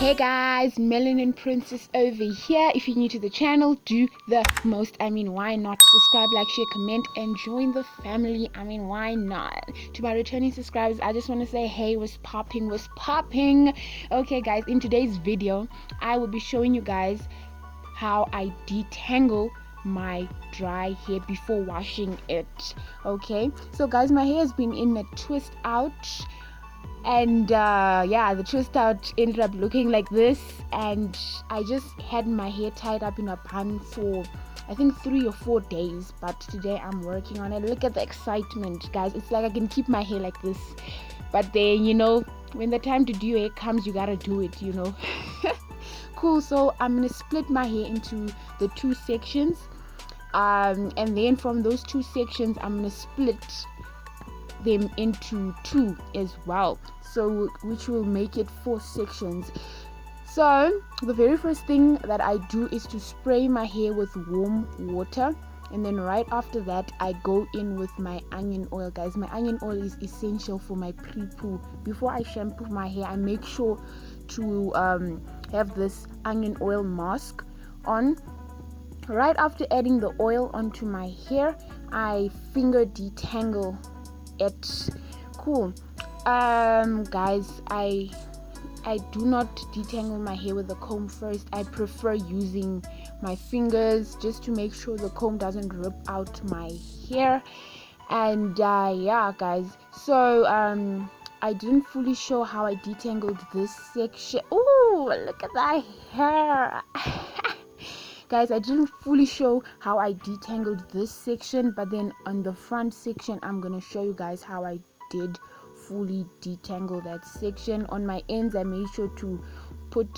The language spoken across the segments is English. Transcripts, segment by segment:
Hey guys, Melanin Princess over here. If you're new to the channel, do the most. Why not? Subscribe, like, share, comment, and join the family. Why not? To my returning subscribers, I just want to say, hey, what's popping? Okay guys, in today's video, I will be showing you guys how I detangle my dry hair before washing it. Okay, so guys, my hair has been in a twist out, and the twist out ended up looking like this, and I just had my hair tied up in a bun for I think 3 or 4 days, but today I'm working on it. Look at the excitement, guys. It's like I can keep my hair like this, but then when the time to do your hair comes, you gotta do it. Cool. So I'm gonna split my hair into the 2 sections, and then from those 2 sections I'm gonna split them into 2 as well, so which will make it 4 sections. So the very first thing that I do is to spray my hair with warm water, and then right after that I go in with my onion oil. Guys, my onion oil is essential for my pre-poo. Before I shampoo my hair, I make sure to have this onion oil mask on. Right after adding the oil onto my hair, I finger detangle it. Cool. Guys, I do not detangle my hair with a comb first. I prefer using my fingers just to make sure the comb doesn't rip out my hair. And guys, so I didn't fully show how I detangled this section. Oh, look at that hair. Guys, I didn't fully show how I detangled this section, but then on the front section I'm gonna show you guys how I did fully detangle that section. On my ends, I made sure to put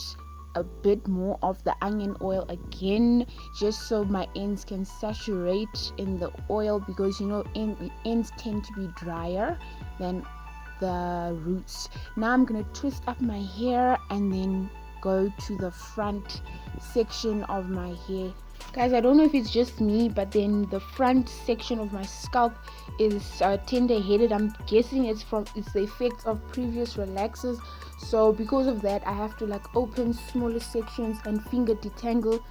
a bit more of the onion oil again, just so my ends can saturate in the oil, because ends tend to be drier than the roots. Now I'm gonna twist up my hair and then go to the front section of my hair. Guys, I don't know if it's just me, but then the front section of my scalp is tender headed. I'm guessing it's the effects of previous relaxers. So because of that, I have to open smaller sections and finger detangle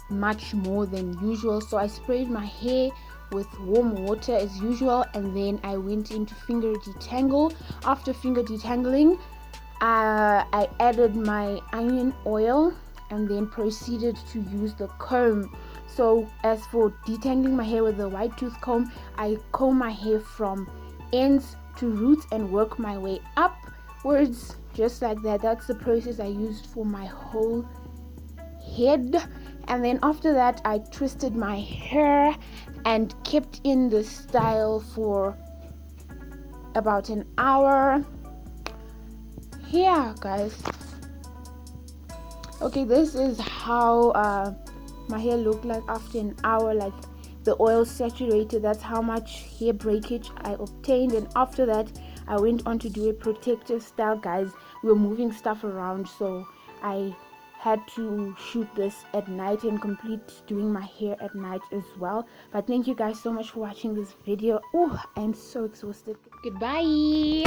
much more than usual. So I sprayed my hair with warm water as usual, and then I went into finger detangle. After finger detangling, I added my onion oil and then proceeded to use the comb. So as for detangling my hair with the wide tooth comb, I comb my hair from ends to roots and work my way upwards, just like that. That's the process I used for my whole head. And then after that, I twisted my hair and kept in the style for about an hour. Yeah, guys. Okay, this is how my hair looked like after an hour. The oil saturated. That's how much hair breakage I obtained. And after that, I went on to do a protective style. Guys, we were moving stuff around, so I had to shoot this at night and complete doing my hair at night as well. But thank you guys so much for watching this video. Oh, I'm so exhausted. Goodbye.